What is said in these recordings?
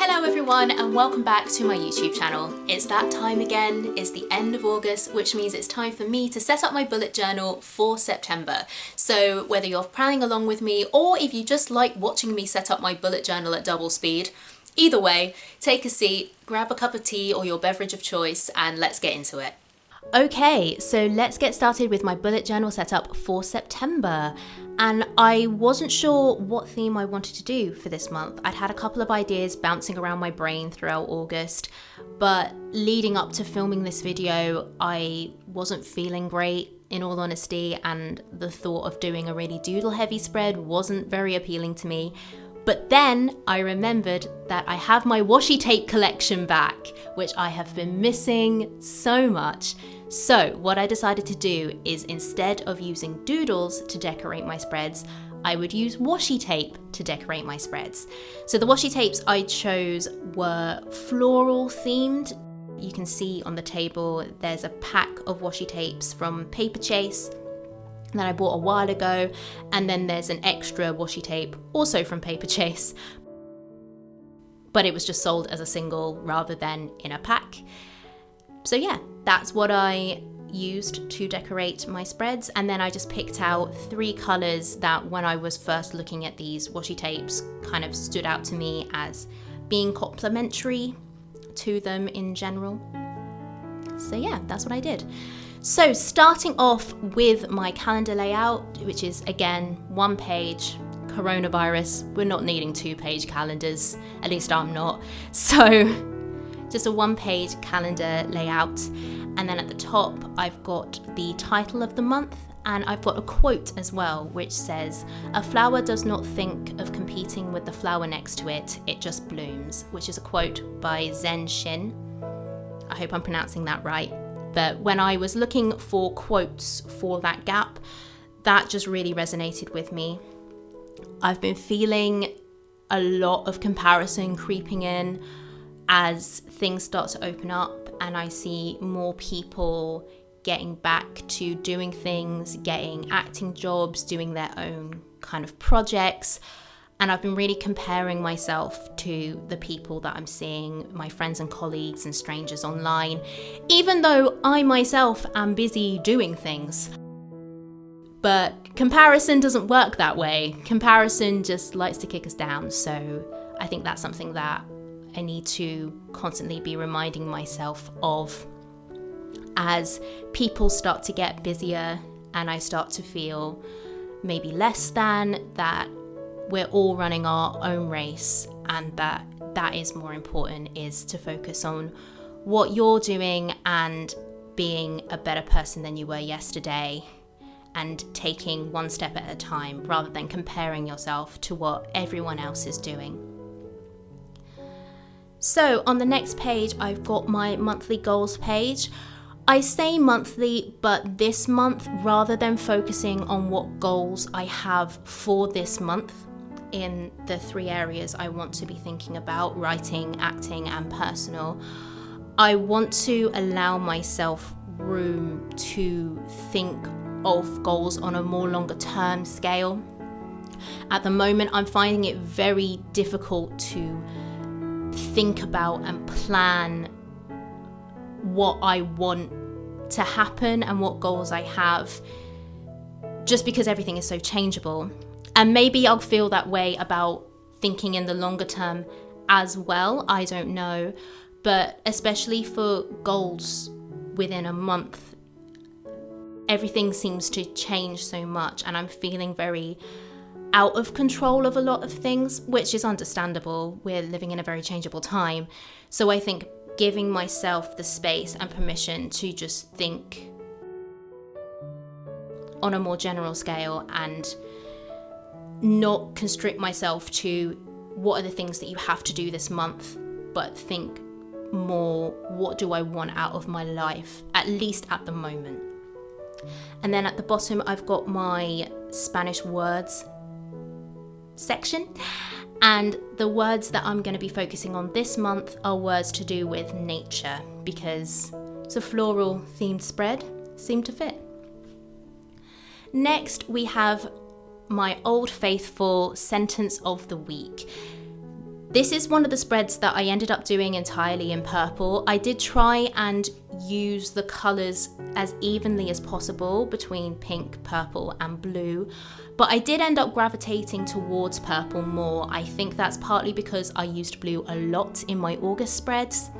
Hello everyone and welcome back to my YouTube channel. It's that time again, it's the end of August, which means it's time for me to set up my bullet journal for September. So whether you're planning along with me or if you just like watching me set up my bullet journal at double speed, either way, take a seat, grab a cup of tea or your beverage of choice and let's get into it. Okay, so let's get started with my bullet journal setup for September. And I wasn't sure what theme I wanted to do for this month. I'd had a couple of ideas bouncing around my brain throughout August, but leading up to filming this video, I wasn't feeling great, in all honesty, and the thought of doing a really doodle heavy spread wasn't very appealing to me. But then I remembered that I have my washi tape collection back, which I have been missing so much. So what I decided to do is, instead of using doodles to decorate my spreads, I would use washi tape to decorate my spreads. So the washi tapes I chose were floral themed. You can see on the table there's a pack of washi tapes from Paper Chase that I bought a while ago, and then there's an extra washi tape also from Paper Chase, but it was just sold as a single rather than in a pack. So yeah, that's what I used to decorate my spreads, and then I just picked out 3 colours that when I was first looking at these washi tapes kind of stood out to me as being complementary to them in general. So yeah, that's what I did. So starting off with my calendar layout, which is again 1 page, coronavirus, we're not needing 2-page calendars, at least I'm not. So just a 1-page calendar layout, and then at the top I've got the title of the month, and I've got a quote as well which says, "A flower does not think of competing with the flower next to it, it just blooms," which is a quote by Zen Shin. I hope I'm pronouncing that right. But when I was looking for quotes for that gap, that just really resonated with me. I've been feeling a lot of comparison creeping in as things start to open up and I see more people getting back to doing things, getting acting jobs, doing their own kind of projects. And I've been really comparing myself to the people that I'm seeing, my friends and colleagues and strangers online, even though I myself am busy doing things. But comparison doesn't work that way. Comparison just likes to kick us down. So I think that's something that I need to constantly be reminding myself of as people start to get busier and I start to feel maybe less than, that we're all running our own race, and that is more important, is to focus on what you're doing and being a better person than you were yesterday and taking 1 step at a time rather than comparing yourself to what everyone else is doing. So on the next page, I've got my monthly goals page. I say monthly, but this month, rather than focusing on what goals I have for this month in the 3 areas I want to be thinking about, writing, acting, and personal, I want to allow myself room to think of goals on a more longer term scale. At the moment, I'm finding it very difficult to think about and plan what I want to happen and what goals I have, just because everything is so changeable. And maybe I'll feel that way about thinking in the longer term as well, I don't know. But especially for goals within a month, everything seems to change so much and I'm feeling very out of control of a lot of things, which is understandable. We're living in a very changeable time. So I think giving myself the space and permission to just think on a more general scale and not constrict myself to what are the things that you have to do this month, but think more, what do I want out of my life, at least at the moment. And then at the bottom, I've got my Spanish words section, and the words that I'm going to be focusing on this month are words to do with nature, because it's a floral themed spread, seemed to fit. Next, we have my old faithful sentence of the week. This is one of the spreads that I ended up doing entirely in purple. I did try and use the colours as evenly as possible between pink, purple and blue, but I did end up gravitating towards purple more. I think that's partly because I used blue a lot in my August spreads.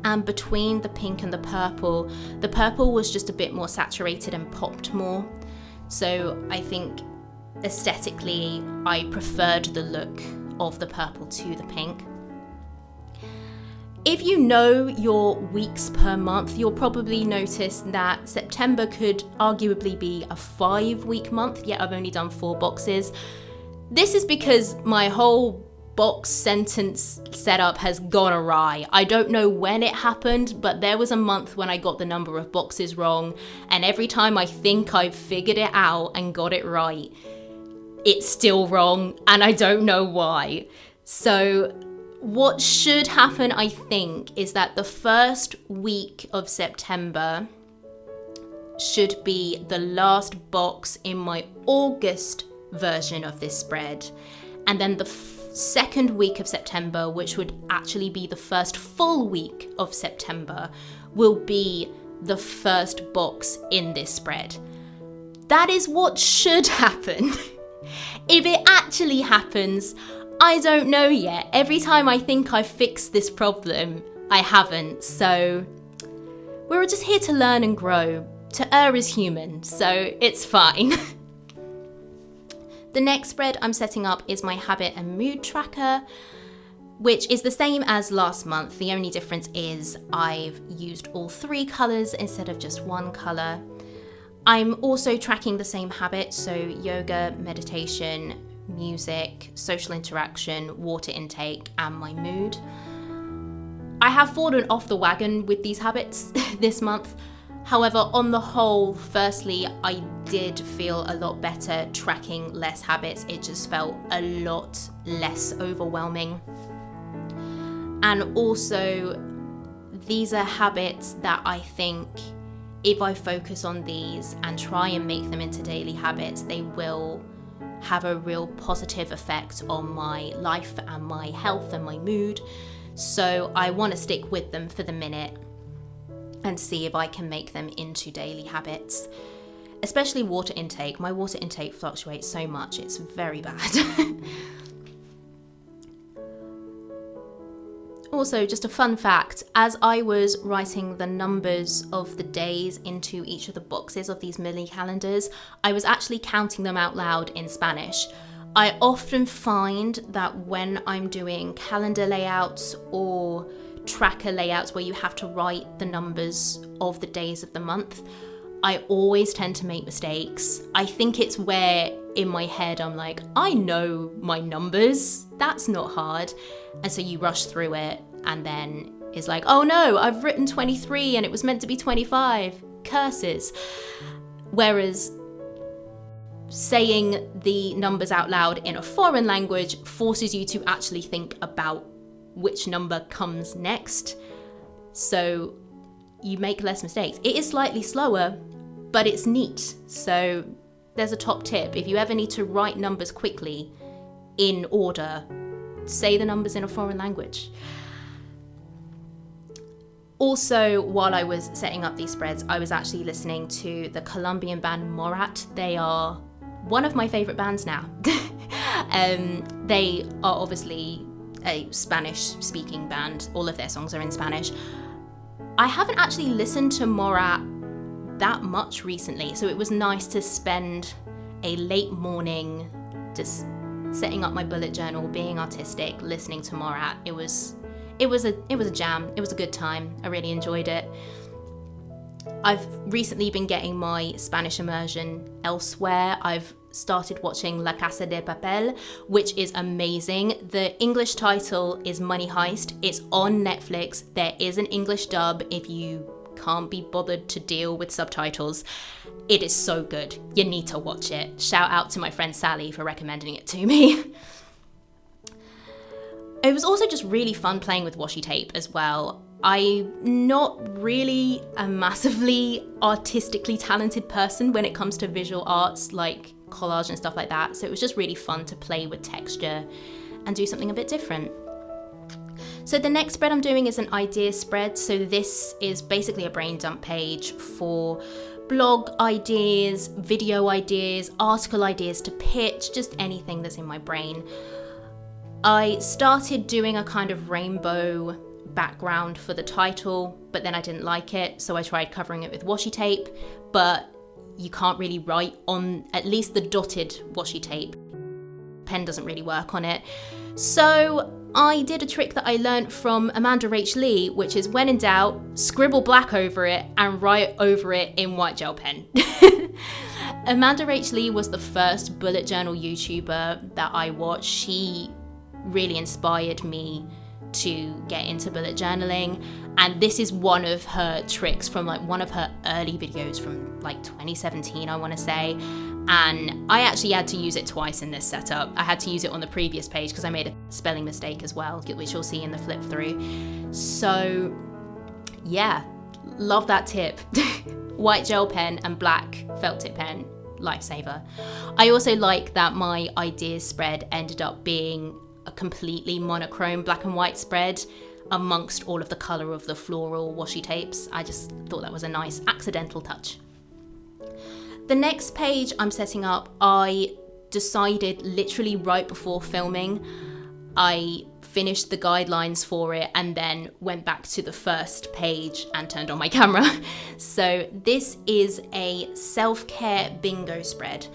And between the pink and the purple was just a bit more saturated and popped more. So I think aesthetically, I preferred the look of the purple to the pink. If you know your weeks per month, you'll probably notice that September could arguably be a 5-week month, yet I've only done 4 boxes. This is because my whole box sentence setup has gone awry. I don't know when it happened, but there was a month when I got the number of boxes wrong, and every time I think I've figured it out and got it right, it's still wrong, and I don't know why. So what should happen, I think, is that the first week of September should be the last box in my August version of this spread, and then the second week of September, which would actually be the first full week of September, will be the first box in this spread. That is what should happen. If it actually happens, I don't know yet. Every time I think I've fixed this problem, I haven't. So we're just here to learn and grow. To err is human, so it's fine. The next spread I'm setting up is my habit and mood tracker, which is the same as last month. The only difference is I've used all 3 colours instead of just 1 colour. I'm also tracking the same habits, so yoga, meditation, music, social interaction, water intake, and my mood. I have fallen off the wagon with these habits this month. However, on the whole, firstly, I did feel a lot better tracking less habits. It just felt a lot less overwhelming. And also, these are habits that I think if I focus on these and try and make them into daily habits, they will have a real positive effect on my life and my health and my mood. So I want to stick with them for the minute and see if I can make them into daily habits. Especially water intake. My water intake fluctuates so much, it's very bad. Also, just a fun fact, as I was writing the numbers of the days into each of the boxes of these mini calendars, I was actually counting them out loud in Spanish. I often find that when I'm doing calendar layouts or tracker layouts where you have to write the numbers of the days of the month, I always tend to make mistakes. I think it's where in my head I'm like, I know my numbers, that's not hard. And so you rush through it and then it's like, oh no, I've written 23 and it was meant to be 25, curses. Whereas saying the numbers out loud in a foreign language forces you to actually think about which number comes next. So you make less mistakes. It is slightly slower, but it's neat. So there's a top tip. If you ever need to write numbers quickly in order, say the numbers in a foreign language. Also, while I was setting up these spreads, I was actually listening to the Colombian band Morat. They are one of my favourite bands now. They are obviously a Spanish-speaking band. All of their songs are in Spanish. I haven't actually listened to Morat that much recently, so it was nice to spend a late morning just setting up my bullet journal, being artistic, listening to Morat. It was a jam. It was a good time. I really enjoyed it. I've recently been getting my Spanish immersion elsewhere. I've started watching La Casa de Papel, which is amazing. The English title is Money Heist. It's on Netflix. There is an English dub if you can't be bothered to deal with subtitles. It is so good. You need to watch it. Shout out to my friend Sally for recommending it to me. It was also just really fun playing with washi tape as well. I'm not really a massively artistically talented person when it comes to visual arts like collage and stuff like that, so it was just really fun to play with texture and do something a bit different. So the next spread I'm doing is an idea spread. So this is basically a brain dump page for blog ideas, video ideas, article ideas to pitch, just anything that's in my brain. I started doing a kind of rainbow background for the title, but then I didn't like it, so I tried covering it with washi tape, but you can't really write on at least the dotted washi tape. Pen doesn't really work on it. So I did a trick that I learned from Amanda Rach Lee, which is when in doubt, scribble black over it and write over it in white gel pen. Amanda Rach Lee was the first bullet journal YouTuber that I watched. She really inspired me to get into bullet journaling, and this is one of her tricks from like one of her early videos from like 2017, I want to say. And I actually had to use it twice in this setup. I had to use it on the previous page because I made a spelling mistake as well, which you'll see in the flip through. So yeah, love that tip. White gel pen and black felt tip pen, lifesaver. I also like that my ideas spread ended up being a completely monochrome black and white spread amongst all of the colour of the floral washi tapes. I just thought that was a nice accidental touch. The next page I'm setting up, I decided literally right before filming. I finished the guidelines for it and then went back to the first page and turned on my camera. So this is a self-care bingo spread.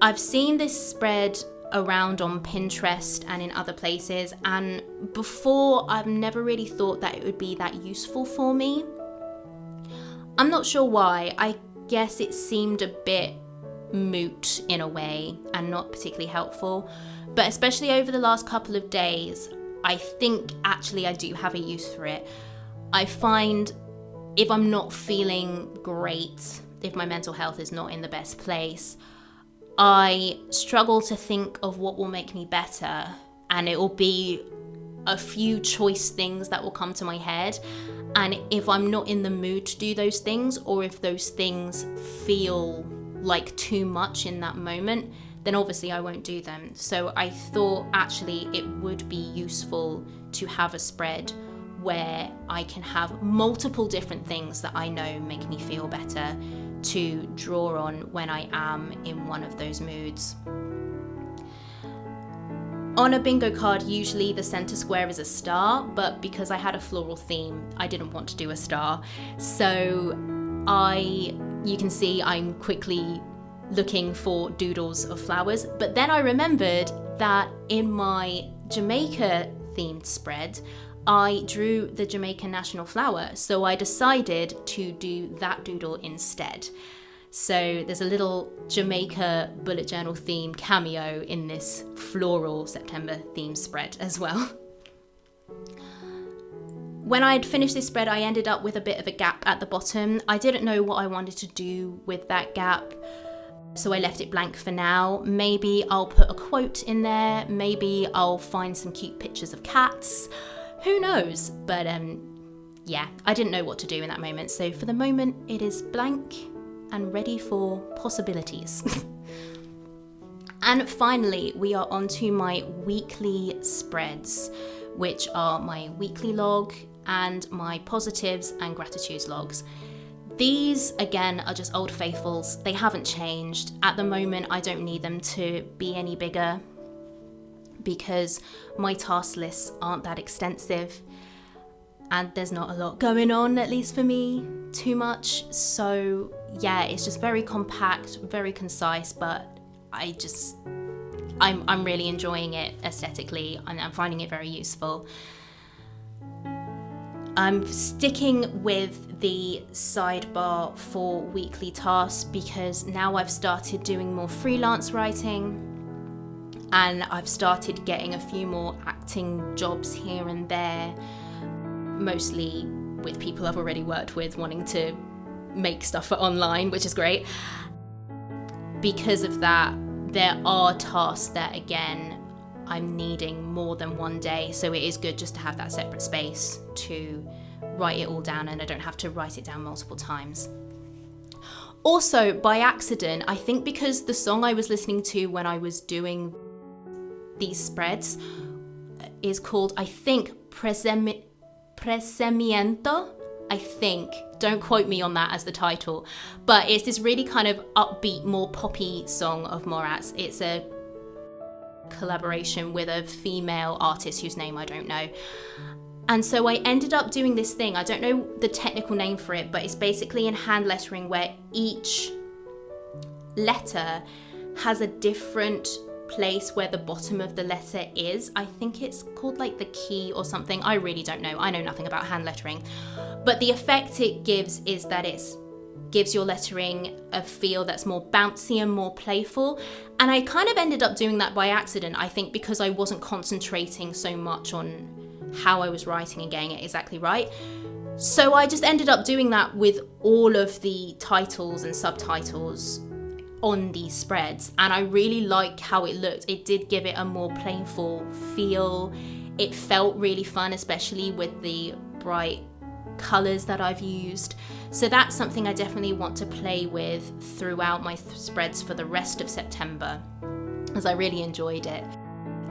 I've seen this spread around on Pinterest and in other places, and before I've never really thought that it would be that useful for me. I'm not sure why. I guess it seemed a bit moot in a way and not particularly helpful, but especially over the last couple of days, I think actually I do have a use for it. I find if I'm not feeling great, if my mental health is not in the best place, I struggle to think of what will make me better, and it will be a few choice things that will come to my head. And if I'm not in the mood to do those things, or if those things feel like too much in that moment, then obviously I won't do them. So I thought actually it would be useful to have a spread where I can have multiple different things that I know make me feel better to draw on when I am in one of those moods. On a bingo card, usually the center square is a star, but because I had a floral theme, I didn't want to do a star. So you can see I'm quickly looking for doodles of flowers, but then I remembered that in my Jamaica themed spread, I drew the Jamaican national flower, so I decided to do that doodle instead. So there's a little Jamaica bullet journal theme cameo in this floral September theme spread as well. When I had finished this spread, I ended up with a bit of a gap at the bottom. I didn't know what I wanted to do with that gap, so I left it blank for now. Maybe I'll put a quote in there, maybe I'll find some cute pictures of cats. Who knows? But yeah, I didn't know what to do in that moment. So for the moment, it is blank and ready for possibilities. And finally, we are on to my weekly spreads, which are my weekly log and my positives and gratitudes logs. These, again, are just old faithfuls. They haven't changed. At the moment, I don't need them to be any bigger, because my task lists aren't that extensive and there's not a lot going on, at least for me, too much. So yeah, it's just very compact, very concise, but I'm really enjoying it aesthetically and I'm finding it very useful. I'm sticking with the sidebar for weekly tasks because now I've started doing more freelance writing, and I've started getting a few more acting jobs here and there, mostly with people I've already worked with wanting to make stuff for online, which is great. Because of that, there are tasks that, again, I'm needing more than one day, so it is good just to have that separate space to write it all down, and I don't have to write it down multiple times. Also, by accident, I think because the song I was listening to when I was doing these spreads is called, I think, Presemiento. I think, don't quote me on that as the title, but it's this really kind of upbeat, more poppy song of Morat's. It's a collaboration with a female artist whose name I don't know. And so I ended up doing this thing, I don't know the technical name for it, but it's basically in hand lettering where each letter has a different place where the bottom of the letter is. I think it's called like the key or something. I really don't know. I know nothing about hand lettering. But the effect it gives is that it gives your lettering a feel that's more bouncy and more playful. And I kind of ended up doing that by accident, I think, because I wasn't concentrating so much on how I was writing and getting it exactly right. So I just ended up doing that with all of the titles and subtitles on these spreads, and I really liked how it looked. It did give it a more playful feel. It felt really fun, especially with the bright colors that I've used. So that's something I definitely want to play with throughout my spreads for the rest of September, as I really enjoyed it.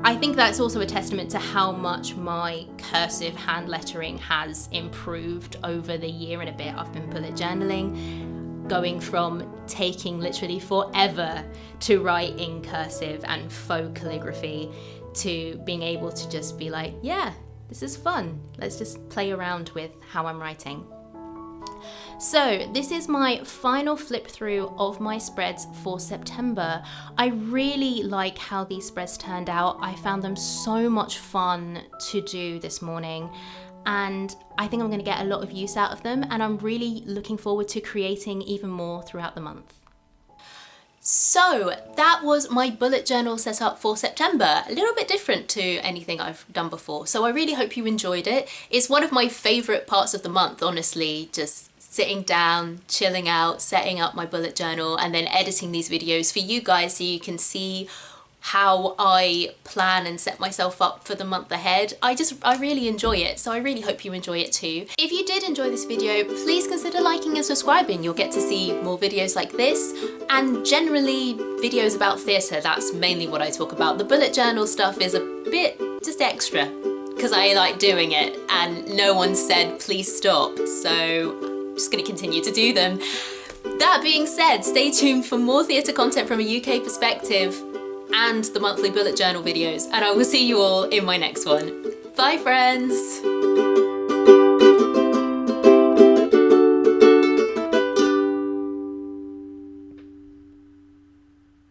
I think that's also a testament to how much my cursive hand lettering has improved over the year and a bit I've been bullet journaling, going from taking literally forever to write in cursive and faux calligraphy to being able to just be like, yeah, this is fun. Let's just play around with how I'm writing. So this is my final flip through of my spreads for September. I really like how these spreads turned out. I found them so much fun to do this morning, and I think I'm going to get a lot of use out of them, and I'm really looking forward to creating even more throughout the month. So that was my bullet journal setup for September. A little bit different to anything I've done before, so I really hope you enjoyed it. It's one of my favourite parts of the month, honestly, just sitting down, chilling out, setting up my bullet journal, and then editing these videos for you guys so you can see how I plan and set myself up for the month ahead. I really enjoy it, so I really hope you enjoy it too. If you did enjoy this video, please consider liking and subscribing. You'll get to see more videos like this, and generally videos about theatre. That's mainly what I talk about. The bullet journal stuff is a bit just extra, because I like doing it, and no one said please stop, so I'm just gonna continue to do them. That being said, stay tuned for more theatre content from a UK perspective, and the monthly bullet journal videos, and I will see you all in my next one. Bye friends!